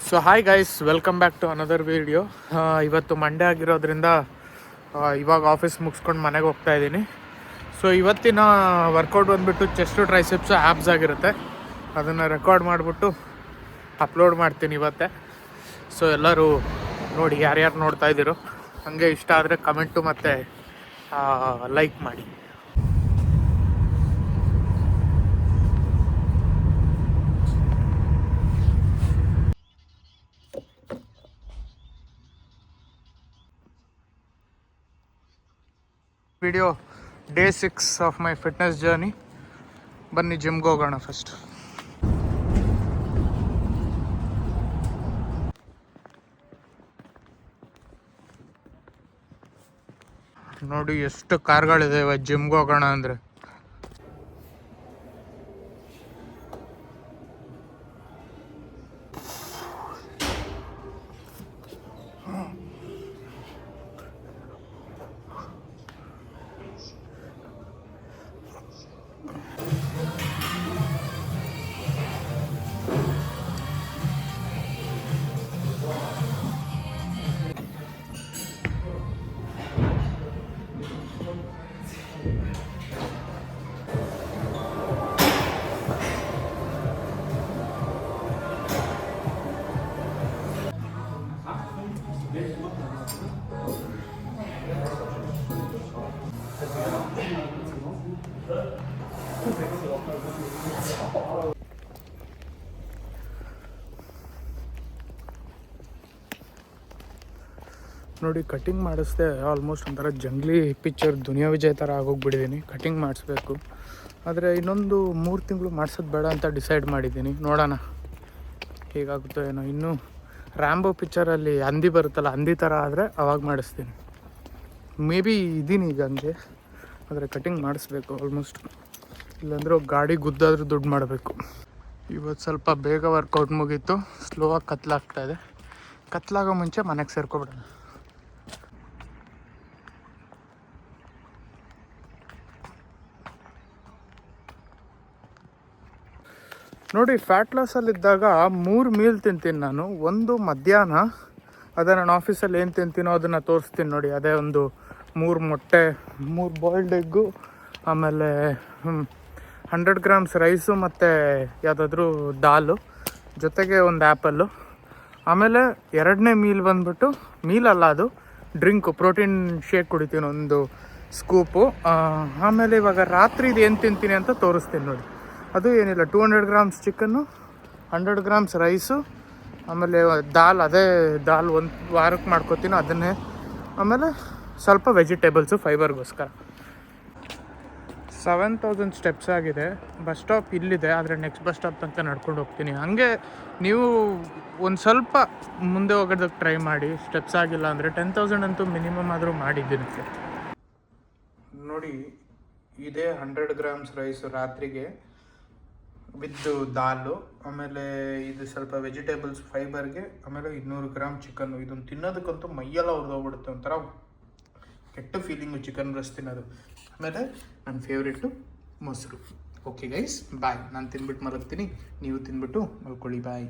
So hi guys, welcome back to another video. ಇವತ್ತು Monday ಆಗಿರೋದ್ರಿಂದ ಇವಾಗ ಆಫೀಸ್ ಮುಗಿಸ್ಕೊಂಡು ಮನೆಗೆ ಹೋಗ್ತಾ ಇದ್ದೀನಿ. ಸೊ ಇವತ್ತಿನ ವರ್ಕೌಟ್ ಬಂದುಬಿಟ್ಟು ಚೆಸ್ಟು ಟ್ರೈಸೆಪ್ಸು ಆ್ಯಬ್ಸ್ ಆಗಿರುತ್ತೆ. ಅದನ್ನು ರೆಕಾರ್ಡ್ ಮಾಡಿಬಿಟ್ಟು ಅಪ್ಲೋಡ್ ಮಾಡ್ತೀನಿ ಇವತ್ತೇ. ಸೊ ಎಲ್ಲರೂ ನೋಡಿ, ಯಾರ್ಯಾರು ನೋಡ್ತಾ ಇದ್ದೀರೋ ಹಾಗೆ ಇಷ್ಟ ಆದರೆ ಕಮೆಂಟು ಮತ್ತು ಲೈಕ್ ಮಾಡಿ. Video day 6 of my fitness journey. ಬನ್ನಿ ಜಿಮ್ಗೆ ಹೋಗೋಣ ಫಸ್ಟ್. ನೋಡಿ ಎಷ್ಟು ಕಾರ್ಗಳಿದೆ ಇವತ್ತು ಜಿಮ್ಗೆ ಹೋಗೋಣ ಅಂದರೆ. ನೋಡಿ, ಕಟಿಂಗ್ ಮಾಡಿಸ್ದೆ ಆಲ್ಮೋಸ್ಟ್ ಒಂಥರ ಜಂಗ್ಲಿ ಪಿಕ್ಚರ್ ದುನಿಯಾ ವಿಜಯ್ ಥರ ಆಗೋಗ್ಬಿಟ್ಟಿದ್ದೀನಿ. ಕಟಿಂಗ್ ಮಾಡಿಸ್ಬೇಕು, ಆದರೆ ಇನ್ನೊಂದು 3 ತಿಂಗಳು ಮಾಡಿಸೋದು ಬೇಡ ಅಂತ ಡಿಸೈಡ್ ಮಾಡಿದ್ದೀನಿ. ನೋಡೋಣ ಹೇಗಾಗುತ್ತೋ ಏನೋ. ಇನ್ನೂ ರ್ಯಾಂಬೋ ಪಿಕ್ಚರಲ್ಲಿ ಹಂದಿ ಬರುತ್ತಲ್ಲ, ಹಂದಿ ಥರ ಆದರೆ ಅವಾಗ ಮಾಡಿಸ್ತೀನಿ. ಮೇ ಬಿ ಇದ್ದೀನಿ ಈಗ ಹಂಗೆ, ಆದರೆ ಕಟಿಂಗ್ ಮಾಡಿಸ್ಬೇಕು ಆಲ್ಮೋಸ್ಟ್. ಇಲ್ಲಾಂದರೆ ಗಾಡಿ ಗುದ್ದಾದ್ರೂ ದುಡ್ಡು ಮಾಡಬೇಕು. ಇವತ್ತು ಸ್ವಲ್ಪ ಬೇಗ ವರ್ಕೌಟ್ ಮುಗೀತು. ಸ್ಲೋವಾಗಿ ಕತ್ಲಾಗ್ತಾಯಿದೆ. ಕತ್ಲಾಗೋ ಮುಂಚೆ ಮನೆಗೆ ಸೇರ್ಕೊಬಿಡೋಣ. ನೋಡಿ, ಫ್ಯಾಟ್ ಲಾಸಲ್ಲಿದ್ದಾಗ 3 ಮೀಲ್ ತಿಂತೀನಿ ನಾನು. ಒಂದು ಮಧ್ಯಾಹ್ನ, ಅದೇ ನಾನು ಆಫೀಸಲ್ಲಿ ಏನು ತಿಂತೀನೋ ಅದನ್ನು ತೋರಿಸ್ತೀನಿ ನೋಡಿ. ಅದೇ ಒಂದು 3 ಮೊಟ್ಟೆ, 3 ಬಾಯ್ಲ್ಡ್ ಎಗ್ಗು, ಆಮೇಲೆ 100 ಗ್ರಾಮ್ಸ್ ರೈಸು ಮತ್ತು ಯಾವುದಾದ್ರೂ ದಾಲು, ಜೊತೆಗೆ ಒಂದು ಆ್ಯಪಲ್ಲು. ಆಮೇಲೆ 2ನೇ ಮೀಲ್ ಬಂದುಬಿಟ್ಟು, ಮೀಲಲ್ಲ ಅದು ಡ್ರಿಂಕು, ಪ್ರೋಟೀನ್ ಶೇಕ್ ಕುಡಿತೀನಿ ಒಂದು ಸ್ಕೂಪು. ಆಮೇಲೆ ಇವಾಗ ರಾತ್ರಿ ಇದು ಏನು ತಿಂತೀನಿ ಅಂತ ತೋರಿಸ್ತೀನಿ ನೋಡಿ. ಅದು ಏನಿಲ್ಲ, 200 ಗ್ರಾಮ್ಸ್ ಚಿಕನ್ನು, 100 ಗ್ರಾಮ್ಸ್ ರೈಸು, ಆಮೇಲೆ ದಾಲ್, ಅದೇ ದಾಲ್ ಒಂದು ವಾರಕ್ಕೆ ಮಾಡ್ಕೋತೀನಿ ಅದನ್ನೇ. ಆಮೇಲೆ ಸ್ವಲ್ಪ ವೆಜಿಟೇಬಲ್ಸು ಫೈಬರ್ಗೋಸ್ಕರ. 7000 ಸ್ಟೆಪ್ಸ್ ಆಗಿದೆ. ಬಸ್ ಸ್ಟಾಪ್ ಇಲ್ಲಿದೆ, ಆದರೆ ನೆಕ್ಸ್ಟ್ ಬಸ್ ಸ್ಟಾಪ್ ತನಕ ನಡ್ಕೊಂಡು ಹೋಗ್ತೀನಿ. ಹಾಗೆ ನೀವು ಒಂದು ಸ್ವಲ್ಪ ಮುಂದೆ ಹೋಗೋದಕ್ಕೆ ಟ್ರೈ ಮಾಡಿ. ಸ್ಟೆಪ್ಸ್ ಆಗಿಲ್ಲ ಅಂದರೆ 10,000 ಅಂತೂ ಮಿನಿಮಮ್ ಆದರೂ ಮಾಡಿದ್ದೀನಿ. ನೋಡಿ, ಇದೇ 100 ಗ್ರಾಮ್ಸ್ ರೈಸು ರಾತ್ರಿಗೆ ವಿತ್ ದಾಲು, ಆಮೇಲೆ ಇದು ಸ್ವಲ್ಪ ವೆಜಿಟೇಬಲ್ಸ್ ಫೈಬರ್ಗೆ, ಆಮೇಲೆ 200 ಗ್ರಾಮ್ ಚಿಕನ್ನು. ಇದನ್ನು ತಿನ್ನೋದಕ್ಕಂತೂ ಮೈಯೆಲ್ಲ ಹೊಡೆದೋಗ್ಬಿಡುತ್ತೆ. ಒಂಥರ ಕೆಟ್ಟ ಫೀಲಿಂಗು ಚಿಕನ್ ರೈಸ್ ತಿನ್ನೋದು. ಆಮೇಲೆ ನನ್ನ ಫೇವ್ರೇಟು ಮೊಸರು. ಓಕೆ ಗೈಸ್, ಬಾಯ್. ನಾನು ತಿನ್ಬಿಟ್ಟು ಮಲಗ್ತೀನಿ, ನೀವು ತಿನ್ಬಿಟ್ಟು ಮಲ್ಕೊಳ್ಳಿ. ಬಾಯ್.